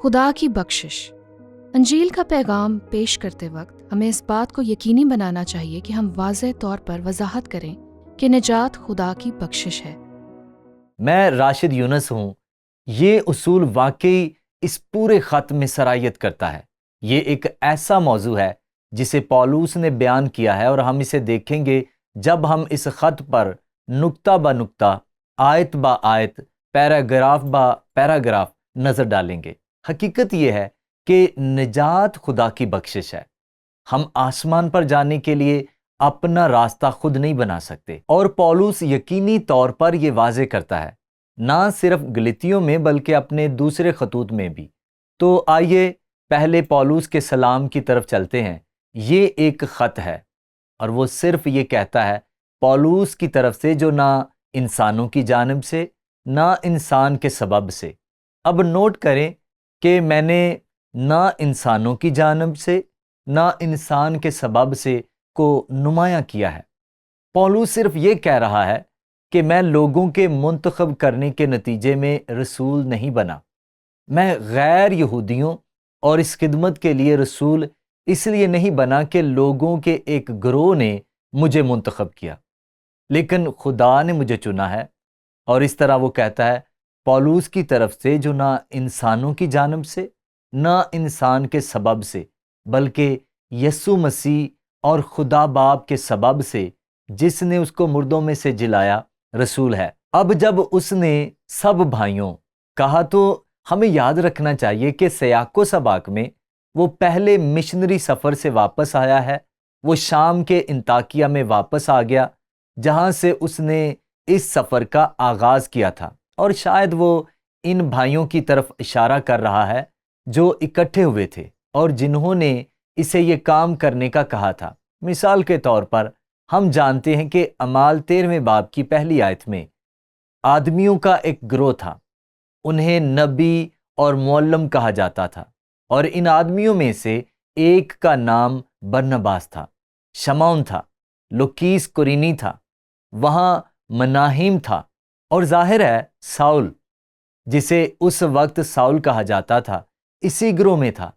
خدا کی بخشش۔ انجیل کا پیغام پیش کرتے وقت ہمیں اس بات کو یقینی بنانا چاہیے کہ ہم واضح طور پر وضاحت کریں کہ نجات خدا کی بخشش ہے۔ میں راشد یونس ہوں۔ یہ اصول واقعی اس پورے خط میں سرایت کرتا ہے۔ یہ ایک ایسا موضوع ہے جسے پولوس نے بیان کیا ہے، اور ہم اسے دیکھیں گے جب ہم اس خط پر نقطہ بہ نقطہ، آیت با آیت، پیراگراف با پیراگراف نظر ڈالیں گے۔ حقیقت یہ ہے کہ نجات خدا کی بخشش ہے۔ ہم آسمان پر جانے کے لیے اپنا راستہ خود نہیں بنا سکتے، اور پولوس یقینی طور پر یہ واضح کرتا ہے، نہ صرف گلتیوں میں بلکہ اپنے دوسرے خطوط میں بھی۔ تو آئیے پہلے پولوس کے سلام کی طرف چلتے ہیں۔ یہ ایک خط ہے، اور وہ صرف یہ کہتا ہے پولوس کی طرف سے، جو نہ انسانوں کی جانب سے نہ انسان کے سبب سے۔ اب نوٹ کریں کہ میں نے نہ انسانوں کی جانب سے نہ انسان کے سبب سے کو نمایاں کیا ہے۔ پولوس صرف یہ کہہ رہا ہے کہ میں لوگوں کے منتخب کرنے کے نتیجے میں رسول نہیں بنا۔ میں غیر یہودیوں اور اس خدمت کے لیے رسول اس لیے نہیں بنا کہ لوگوں کے ایک گروہ نے مجھے منتخب کیا، لیکن خدا نے مجھے چنا ہے۔ اور اس طرح وہ کہتا ہے پولوس کی طرف سے، جو نہ انسانوں کی جانب سے نہ انسان کے سبب سے بلکہ یسوع مسیح اور خدا باپ کے سبب سے، جس نے اس کو مردوں میں سے جلایا، رسول ہے۔ اب جب اس نے سب بھائیوں کہا تو ہمیں یاد رکھنا چاہیے کہ سیاق و سباق میں وہ پہلے مشنری سفر سے واپس آیا ہے۔ وہ شام کے انطاکیہ میں واپس آ گیا، جہاں سے اس نے اس سفر کا آغاز کیا تھا، اور شاید وہ ان بھائیوں کی طرف اشارہ کر رہا ہے جو اکٹھے ہوئے تھے اور جنہوں نے اسے یہ کام کرنے کا کہا تھا۔ مثال کے طور پر ہم جانتے ہیں کہ اعمال 13 باب کی پہلی آیت میں آدمیوں کا ایک گروہ تھا، انہیں نبی اور معلم کہا جاتا تھا، اور ان آدمیوں میں سے ایک کا نام برنباس تھا، شمعون تھا، لوکیس قرینی تھا، وہاں مناہیم تھا، اور ظاہر ہے ساؤل، جسے اس وقت ساؤل کہا جاتا تھا، اسی گروہ میں تھا۔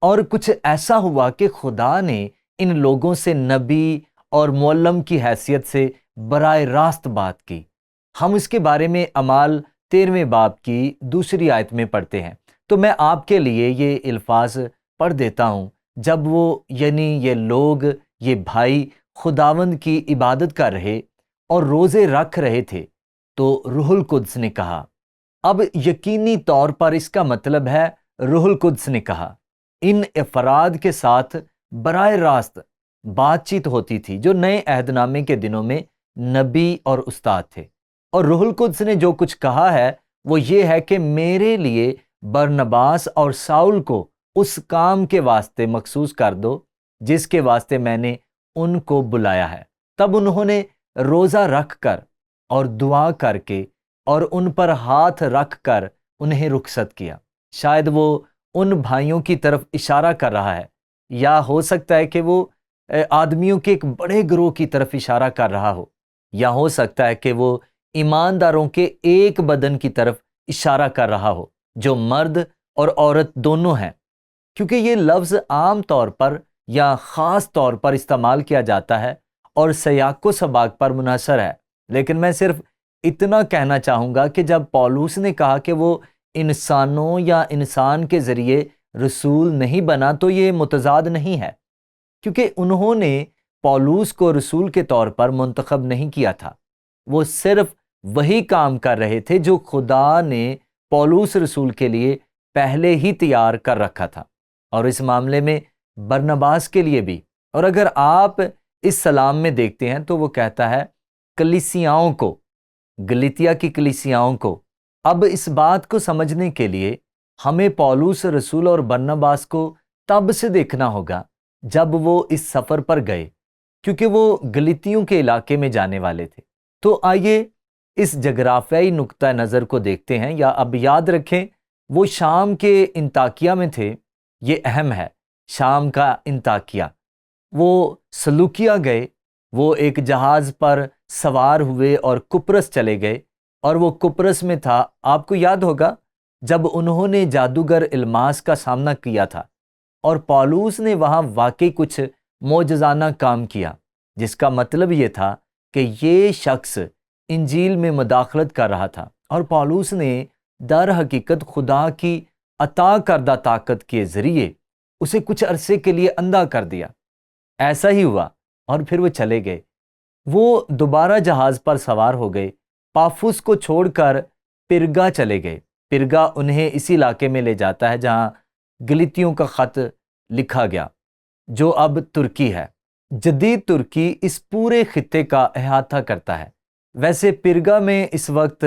اور کچھ ایسا ہوا کہ خدا نے ان لوگوں سے نبی اور معلم کی حیثیت سے براہ راست بات کی۔ ہم اس کے بارے میں اعمال 13 باب کی دوسری آیت میں پڑھتے ہیں، تو میں آپ کے لیے یہ الفاظ پڑھ دیتا ہوں۔ جب وہ یعنی یہ لوگ، یہ بھائی خداوند کی عبادت کر رہے اور روزے رکھ رہے تھے، تو روح القدس نے کہا۔ اب یقینی طور پر اس کا مطلب ہے روح القدس نے کہا۔ ان افراد کے ساتھ براہ راست بات چیت ہوتی تھی جو نئے عہد نامے کے دنوں میں نبی اور استاد تھے، اور روح القدس نے جو کچھ کہا ہے وہ یہ ہے کہ میرے لیے برنباس اور ساؤل کو اس کام کے واسطے مخصوص کر دو جس کے واسطے میں نے ان کو بلایا ہے۔ تب انہوں نے روزہ رکھ کر اور دعا کر کے اور ان پر ہاتھ رکھ کر انہیں رخصت کیا۔ شاید وہ ان بھائیوں کی طرف اشارہ کر رہا ہے، یا ہو سکتا ہے کہ وہ آدمیوں کے ایک بڑے گروہ کی طرف اشارہ کر رہا ہو، یا ہو سکتا ہے کہ وہ ایمانداروں کے ایک بدن کی طرف اشارہ کر رہا ہو جو مرد اور عورت دونوں ہیں، کیونکہ یہ لفظ عام طور پر یا خاص طور پر استعمال کیا جاتا ہے اور سیاق و سباق پر منحصر ہے۔ لیکن میں صرف اتنا کہنا چاہوں گا کہ جب پولوس نے کہا کہ وہ انسانوں یا انسان کے ذریعے رسول نہیں بنا، تو یہ متضاد نہیں ہے، کیونکہ انہوں نے پولوس کو رسول کے طور پر منتخب نہیں کیا تھا۔ وہ صرف وہی کام کر رہے تھے جو خدا نے پولوس رسول کے لیے پہلے ہی تیار کر رکھا تھا، اور اس معاملے میں برنباس کے لیے بھی۔ اور اگر آپ اس سلام میں دیکھتے ہیں تو وہ کہتا ہے کلیسیاؤں کو، گلتیہ کی کلیسیاؤں کو۔ اب اس بات کو سمجھنے کے لیے ہمیں پولوس رسول اور برنباس کو تب سے دیکھنا ہوگا جب وہ اس سفر پر گئے، کیونکہ وہ گلتیوں کے علاقے میں جانے والے تھے۔ تو آئیے اس جغرافیائی نقطہ نظر کو دیکھتے ہیں، یا اب یاد رکھیں وہ شام کے انطاکیہ میں تھے۔ یہ اہم ہے، شام کا انطاکیہ۔ وہ سلوکیہ گئے، وہ ایک جہاز پر سوار ہوئے اور قبرص چلے گئے، اور وہ قبرص میں تھا۔ آپ کو یاد ہوگا جب انہوں نے جادوگر الماس کا سامنا کیا تھا، اور پولوس نے وہاں واقعی کچھ معجزانہ کام کیا، جس کا مطلب یہ تھا کہ یہ شخص انجیل میں مداخلت کر رہا تھا، اور پولوس نے در حقیقت خدا کی عطا کردہ طاقت کے ذریعے اسے کچھ عرصے کے لیے اندھا کر دیا۔ ایسا ہی ہوا، اور پھر وہ چلے گئے۔ وہ دوبارہ جہاز پر سوار ہو گئے، پافوس کو چھوڑ کر پرگا چلے گئے۔ پرگا انہیں اسی علاقے میں لے جاتا ہے جہاں گلتیوں کا خط لکھا گیا، جو اب ترکی ہے۔ جدید ترکی اس پورے خطے کا احاطہ کرتا ہے۔ ویسے پرگا میں اس وقت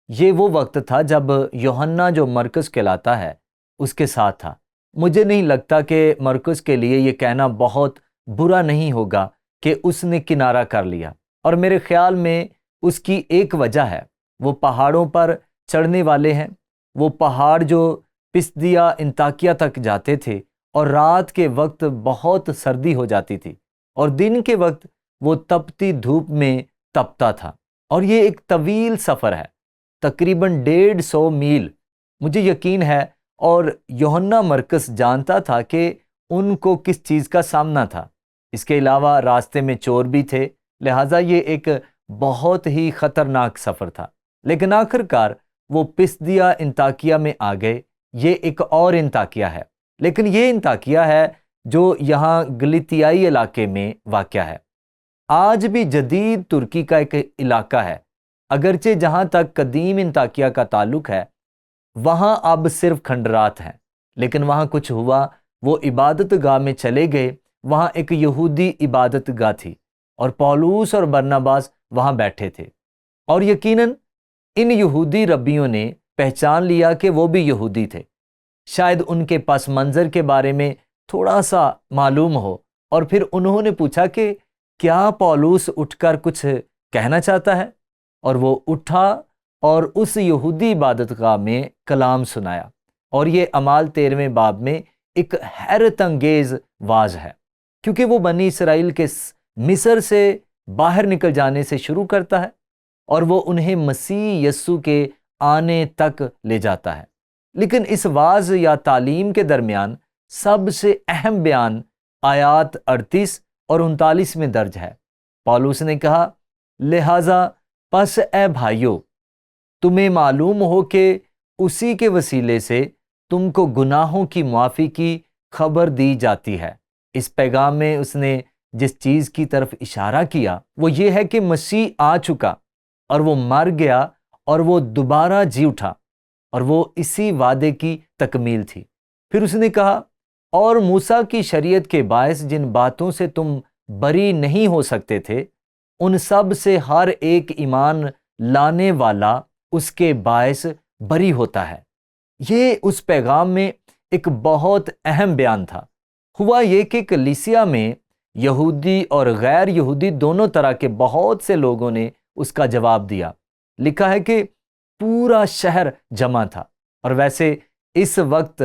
یہ وہ وقت تھا جب یوحنا، جو مرکز کہلاتا ہے، اس کے ساتھ تھا۔ مجھے نہیں لگتا کہ مرکز کے لیے یہ کہنا بہت برا نہیں ہوگا کہ اس نے کنارہ کر لیا، اور میرے خیال میں اس کی ایک وجہ ہے، وہ پہاڑوں پر چڑھنے والے ہیں۔ وہ پہاڑ جو پسدیا انطاکیہ تک جاتے تھے، اور رات کے وقت بہت سردی ہو جاتی تھی، اور دن کے وقت وہ تپتی دھوپ میں تپتا تھا، اور یہ ایک طویل سفر ہے، تقریباً 150 میل۔ مجھے یقین ہے، اور یوحنا مرکز جانتا تھا کہ ان کو کس چیز کا سامنا تھا۔ اس کے علاوہ راستے میں چور بھی تھے، لہٰذا یہ ایک بہت ہی خطرناک سفر تھا۔ لیکن آخر کار وہ پسدیا انطاکیہ میں آ گئے۔ یہ ایک اور انطاکیہ ہے، لیکن یہ انطاکیہ ہے جو یہاں گلتیائی علاقے میں واقع ہے۔ آج بھی جدید ترکی کا ایک علاقہ ہے، اگرچہ جہاں تک قدیم انطاکیہ کا تعلق ہے وہاں اب صرف کھنڈرات ہیں، لیکن وہاں کچھ ہوا۔ وہ عبادت گاہ میں چلے گئے، وہاں ایک یہودی عبادت گاہ تھی، اور پولوس اور برناباس وہاں بیٹھے تھے، اور یقیناً ان یہودی ربیوں نے پہچان لیا کہ وہ بھی یہودی تھے۔ شاید ان کے پس منظر کے بارے میں تھوڑا سا معلوم ہو، اور پھر انہوں نے پوچھا کہ کیا پولوس اٹھ کر کچھ کہنا چاہتا ہے؟ اور وہ اٹھا اور اس یہودی عبادت گاہ میں کلام سنایا، اور یہ اعمال 13ویں باب میں ایک حیرت انگیز واز ہے، کیونکہ وہ بنی اسرائیل کے مصر سے باہر نکل جانے سے شروع کرتا ہے، اور وہ انہیں مسیح یسوع کے آنے تک لے جاتا ہے۔ لیکن اس واز یا تعلیم کے درمیان سب سے اہم بیان آیات 38 اور 39 میں درج ہے۔ پولوس نے کہا، لہٰذا پس اے بھائیو، تمہیں معلوم ہو کہ اسی کے وسیلے سے تم کو گناہوں کی معافی کی خبر دی جاتی ہے۔ اس پیغام میں اس نے جس چیز کی طرف اشارہ کیا وہ یہ ہے کہ مسیح آ چکا، اور وہ مر گیا، اور وہ دوبارہ جی اٹھا، اور وہ اسی وعدے کی تکمیل تھی۔ پھر اس نے کہا، اور موسیٰ کی شریعت کے باعث جن باتوں سے تم بری نہیں ہو سکتے تھے، ان سب سے ہر ایک ایمان لانے والا اس کے باعث بری ہوتا ہے۔ یہ اس پیغام میں ایک بہت اہم بیان تھا۔ ہوا یہ کہ کلیسیا میں یہودی اور غیر یہودی دونوں طرح کے بہت سے لوگوں نے اس کا جواب دیا۔ لکھا ہے کہ پورا شہر جمع تھا، اور ویسے اس وقت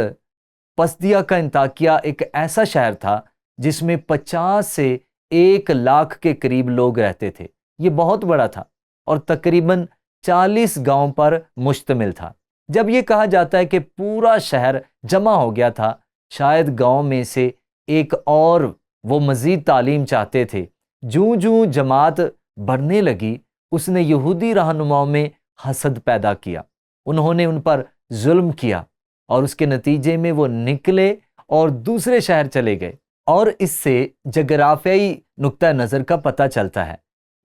پسدیا کا انطاکیہ ایک ایسا شہر تھا جس میں 50 سے 1 لاکھ کے قریب لوگ رہتے تھے۔ یہ بہت بڑا تھا، اور تقریباً 40 گاؤں پر مشتمل تھا۔ جب یہ کہا جاتا ہے کہ پورا شہر جمع ہو گیا تھا، شاید گاؤں میں سے ایک اور وہ مزید تعلیم چاہتے تھے۔ جوں جماعت بڑھنے لگی، اس نے یہودی رہنماؤں میں حسد پیدا کیا۔ انہوں نے ان پر ظلم کیا، اور اس کے نتیجے میں وہ نکلے اور دوسرے شہر چلے گئے، اور اس سے جغرافیائی نقطہ نظر کا پتہ چلتا ہے۔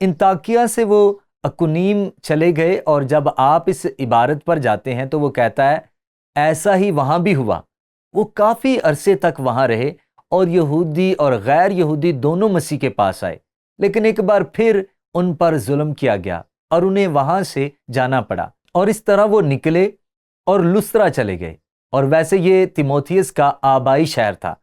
انطاکیہ سے وہ اکونیم چلے گئے، اور جب آپ اس عبارت پر جاتے ہیں تو وہ کہتا ہے ایسا ہی وہاں بھی ہوا۔ وہ کافی عرصے تک وہاں رہے، اور یہودی اور غیر یہودی دونوں مسیح کے پاس آئے، لیکن ایک بار پھر ان پر ظلم کیا گیا، اور انہیں وہاں سے جانا پڑا، اور اس طرح وہ نکلے اور لسطرا چلے گئے۔ اور ویسے یہ تیموتھیوس کا آبائی شہر تھا،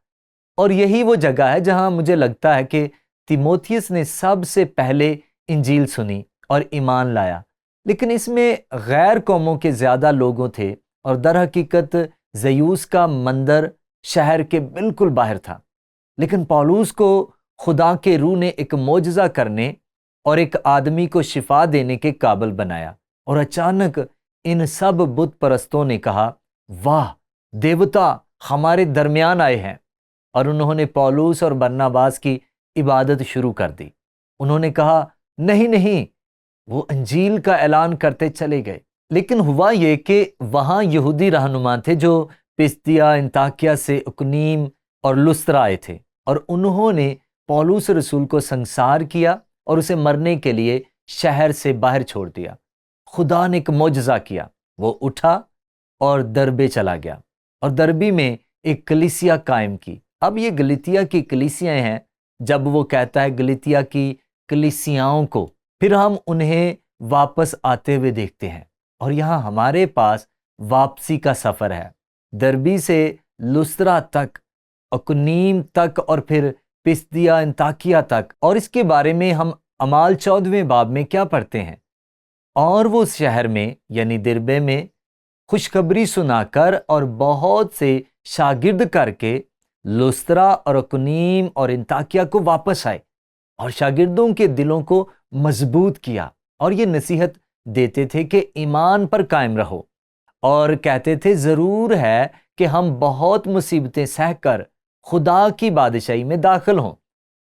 اور یہی وہ جگہ ہے جہاں مجھے لگتا ہے کہ تیموتھیوس نے سب سے پہلے انجیل سنی اور ایمان لایا۔ لیکن اس میں غیر قوموں کے زیادہ لوگوں تھے، اور در حقیقت زیوس کا مندر شہر کے بالکل باہر تھا۔ لیکن پولوس کو خدا کے روح نے ایک معجزہ کرنے اور ایک آدمی کو شفا دینے کے قابل بنایا، اور اچانک ان سب بت پرستوں نے کہا، واہ، دیوتا ہمارے درمیان آئے ہیں، اور انہوں نے پولس اور برناباس کی عبادت شروع کر دی۔ انہوں نے کہا نہیں نہیں، وہ انجیل کا اعلان کرتے چلے گئے۔ لیکن ہوا یہ کہ وہاں یہودی رہنما تھے جو پسدیا، انطاکیہ سے اقنیم اور لسترا آئے تھے، اور انہوں نے پولس رسول کو سنسار کیا اور اسے مرنے کے لیے شہر سے باہر چھوڑ دیا۔ خدا نے ایک معجزہ کیا، وہ اٹھا اور دربے چلا گیا اور دربی میں ایک کلیسیا قائم کی۔ اب یہ گلتیا کی کلیسیاں ہیں۔ جب وہ کہتا ہے گلتیا کی کلیسیاؤں کو، پھر ہم انہیں واپس آتے ہوئے دیکھتے ہیں، اور یہاں ہمارے پاس واپسی کا سفر ہے، دربی سے لسترا تک، اقنیم تک، اور پھر پسدیا، انطاکیہ تک۔ اور اس کے بارے میں ہم اعمال 14ویں باب میں کیا پڑھتے ہیں؟ اور وہ اس شہر میں یعنی دربے میں خوشخبری سنا کر اور بہت سے شاگرد کر کے لسترا اور اقنیم اور انطاکیہ کو واپس آئے، اور شاگردوں کے دلوں کو مضبوط کیا، اور یہ نصیحت دیتے تھے کہ ایمان پر قائم رہو، اور کہتے تھے ضرور ہے کہ ہم بہت مصیبتیں سہ کر خدا کی بادشاہی میں داخل ہوں۔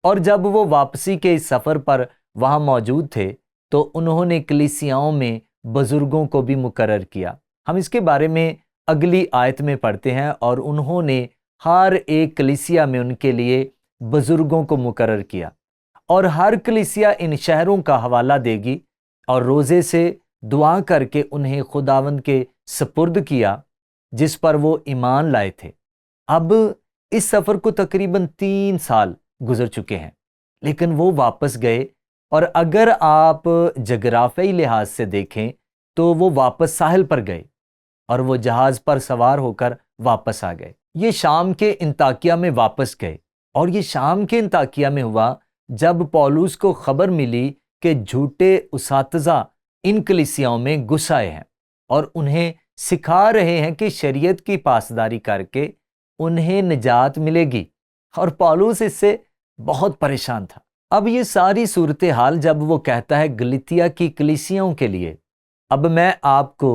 اور جب وہ واپسی کے اس سفر پر وہاں موجود تھے تو انہوں نے کلیسیاؤں میں بزرگوں کو بھی مقرر کیا۔ ہم اس کے بارے میں اگلی آیت میں پڑھتے ہیں، اور انہوں نے ہر ایک کلیسیا میں ان کے لیے بزرگوں کو مقرر کیا، اور ہر کلیسیا ان شہروں کا حوالہ دے گی، اور روزے سے دعا کر کے انہیں خداوند کے سپرد کیا جس پر وہ ایمان لائے تھے۔ اب اس سفر کو تقریباً 3 سال گزر چکے ہیں، لیکن وہ واپس گئے، اور اگر آپ جغرافیائی لحاظ سے دیکھیں تو وہ واپس ساحل پر گئے، اور وہ جہاز پر سوار ہو کر واپس آ گئے۔ یہ شام کے انطاکیہ میں واپس گئے، اور یہ شام کے انطاکیہ میں ہوا جب پولس کو خبر ملی کہ جھوٹے اساتذہ ان کلیسیاؤں میں گھس آئے ہیں اور انہیں سکھا رہے ہیں کہ شریعت کی پاسداری کر کے انہیں نجات ملے گی، اور پولس اس سے بہت پریشان تھا۔ اب یہ ساری صورتحال جب وہ کہتا ہے گلتیا کی کلیسیاؤں کے لیے، اب میں آپ کو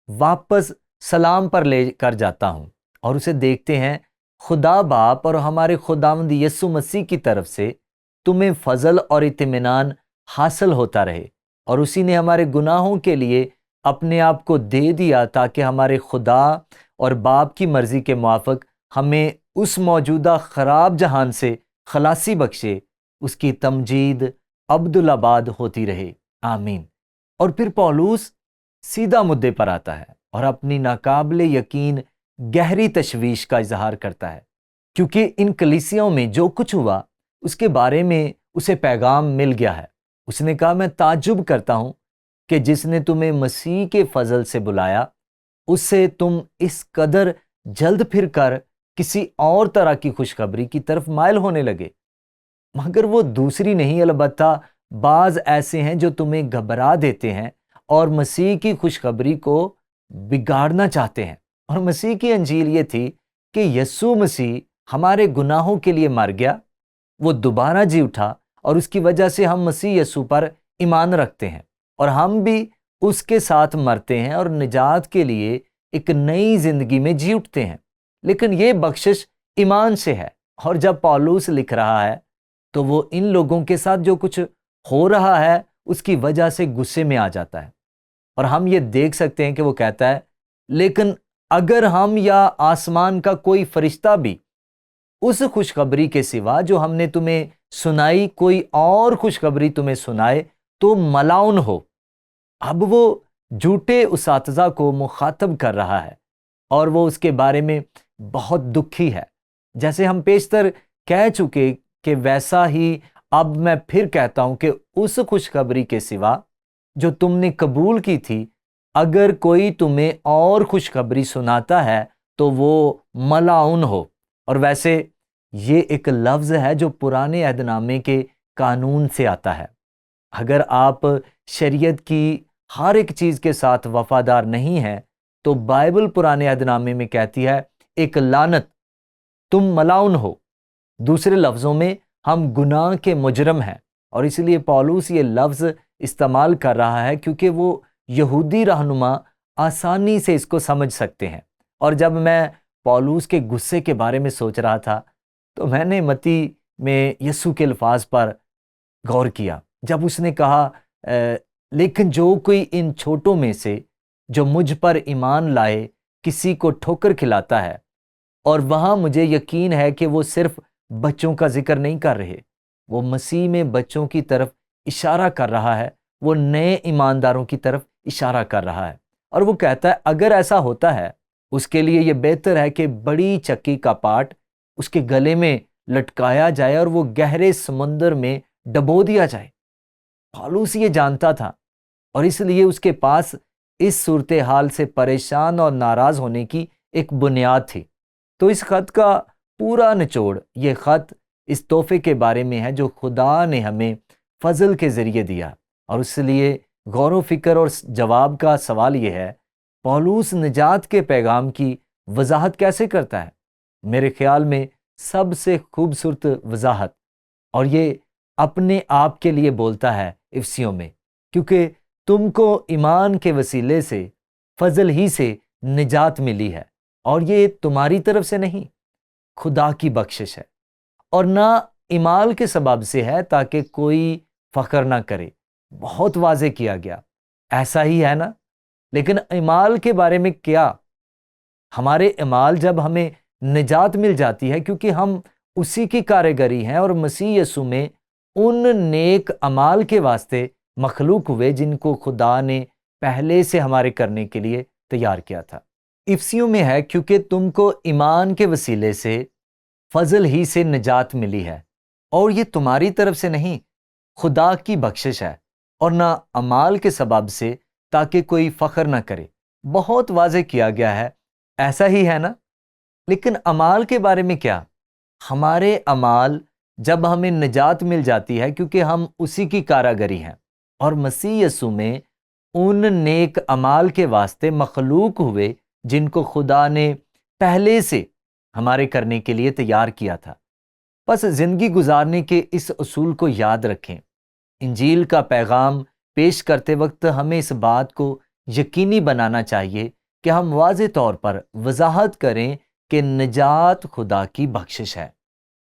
واپس سلام پر لے کر جاتا ہوں، اور اسے دیکھتے ہیں۔ خدا باپ اور ہمارے خداوند یسوع مسیح کی طرف سے تمہیں فضل اور اطمینان حاصل ہوتا رہے، اور اسی نے ہمارے گناہوں کے لیے اپنے آپ کو دے دیا تاکہ ہمارے خدا اور باپ کی مرضی کے موافق ہمیں اس موجودہ خراب جہان سے خلاصی بخشے۔ اس کی تمجید عبدالآباد ہوتی رہے، آمین۔ اور پھر پولس سیدھا مدعے پر آتا ہے اور اپنی ناقابل یقین گہری تشویش کا اظہار کرتا ہے، کیونکہ ان کلیسیاؤں میں جو کچھ ہوا اس کے بارے میں اسے پیغام مل گیا ہے۔ اس نے کہا میں تعجب کرتا ہوں کہ جس نے تمہیں مسیح کے فضل سے بلایا اس سے تم اس قدر جلد پھر کر کسی اور طرح کی خوشخبری کی طرف مائل ہونے لگے۔ مگر وہ دوسری نہیں، البتہ بعض ایسے ہیں جو تمہیں گھبرا دیتے ہیں اور مسیح کی خوشخبری کو بگاڑنا چاہتے ہیں۔ اور مسیح کی انجیل یہ تھی کہ یسوع مسیح ہمارے گناہوں کے لیے مر گیا، وہ دوبارہ جی اٹھا، اور اس کی وجہ سے ہم مسیح یسوع پر ایمان رکھتے ہیں، اور ہم بھی اس کے ساتھ مرتے ہیں اور نجات کے لیے ایک نئی زندگی میں جی اٹھتے ہیں۔ لیکن یہ بخشش ایمان سے ہے، اور جب پولس لکھ رہا ہے تو وہ ان لوگوں کے ساتھ جو کچھ ہو رہا ہے اس کی وجہ سے غصے میں آ جاتا ہے، اور ہم یہ دیکھ سکتے ہیں کہ وہ کہتا ہے لیکن اگر ہم یا آسمان کا کوئی فرشتہ بھی اس خوشخبری کے سوا جو ہم نے تمہیں سنائی کوئی اور خوشخبری تمہیں سنائے تو ملعون ہو۔ اب وہ جھوٹے اساتذہ کو مخاطب کر رہا ہے، اور وہ اس کے بارے میں بہت دکھی ہے۔ جیسے ہم پیشتر کہہ چکے کہ ویسا ہی اب میں پھر کہتا ہوں کہ اس خوشخبری کے سوا جو تم نے قبول کی تھی اگر کوئی تمہیں اور خوشخبری سناتا ہے تو وہ ملعون ہو۔ اور ویسے یہ ایک لفظ ہے جو پرانے عہد نامے کے قانون سے آتا ہے۔ اگر آپ شریعت کی ہر ایک چیز کے ساتھ وفادار نہیں ہیں تو بائبل پرانے عہد نامے میں کہتی ہے ایک لعنت، تم ملعون ہو۔ دوسرے لفظوں میں ہم گناہ کے مجرم ہیں، اور اس لیے پولس یہ لفظ استعمال کر رہا ہے کیونکہ وہ یہودی رہنما آسانی سے اس کو سمجھ سکتے ہیں، اور جب میں پولوس کے غصے کے بارے میں سوچ رہا تھا تو میں نے متی میں یسوع کے الفاظ پر غور کیا جب اس نے کہا لیکن جو کوئی ان چھوٹوں میں سے جو مجھ پر ایمان لائے کسی کو ٹھوکر کھلاتا ہے، اور وہاں مجھے یقین ہے کہ وہ صرف بچوں کا ذکر نہیں کر رہے، وہ مسیح میں بچوں کی طرف اشارہ کر رہا ہے، وہ نئے ایمانداروں کی طرف اشارہ کر رہا ہے، اور وہ کہتا ہے اگر ایسا ہوتا ہے اس کے لیے یہ بہتر ہے کہ بڑی چکی کا پاٹ اس کے گلے میں لٹکایا جائے اور وہ گہرے سمندر میں ڈبو دیا جائے۔ پولوس یہ جانتا تھا اور اس لیے اس کے پاس اس صورتحال سے پریشان اور ناراض ہونے کی ایک بنیاد تھی۔ تو اس خط کا پورا نچوڑ یہ خط اس تحفے کے بارے میں ہے جو خدا نے ہمیں فضل کے ذریعے دیا، اور اس لیے غور و فکر اور جواب کا سوال یہ ہے، پولوس نجات کے پیغام کی وضاحت کیسے کرتا ہے؟ میرے خیال میں سب سے خوبصورت وضاحت، اور یہ اپنے آپ کے لیے بولتا ہے افسیوں میں، کیونکہ تم کو ایمان کے وسیلے سے فضل ہی سے نجات ملی ہے، اور یہ تمہاری طرف سے نہیں، خدا کی بخشش ہے، اور نہ اعمال کے سبب سے ہے تاکہ کوئی فخر نہ کرے۔ بہت واضح کیا گیا، ایسا ہی ہے نا؟ لیکن اعمال کے بارے میں کیا؟ ہمارے اعمال جب ہمیں نجات مل جاتی ہے کیونکہ ہم اسی کی کارگری ہیں اور مسیح یسوع میں ان نیک اعمال کے واسطے مخلوق ہوئے جن کو خدا نے پہلے سے ہمارے کرنے کے لیے تیار کیا تھا۔ افسیوں میں ہے کیونکہ تم کو ایمان کے وسیلے سے فضل ہی سے نجات ملی ہے، اور یہ تمہاری طرف سے نہیں، خدا کی بخشش ہے، اور نہ اعمال کے سبب سے تاکہ کوئی فخر نہ کرے۔ بہت واضح کیا گیا ہے، ایسا ہی ہے نا؟ لیکن اعمال کے بارے میں کیا؟ ہمارے اعمال جب ہمیں نجات مل جاتی ہے کیونکہ ہم اسی کی کاراگری ہیں اور مسیح یسوع میں ان نیک اعمال کے واسطے مخلوق ہوئے جن کو خدا نے پہلے سے ہمارے کرنے کے لیے تیار کیا تھا۔ بس زندگی گزارنے کے اس اصول کو یاد رکھیں۔ انجیل کا پیغام پیش کرتے وقت ہمیں اس بات کو یقینی بنانا چاہیے کہ ہم واضح طور پر وضاحت کریں کہ نجات خدا کی بخشش ہے۔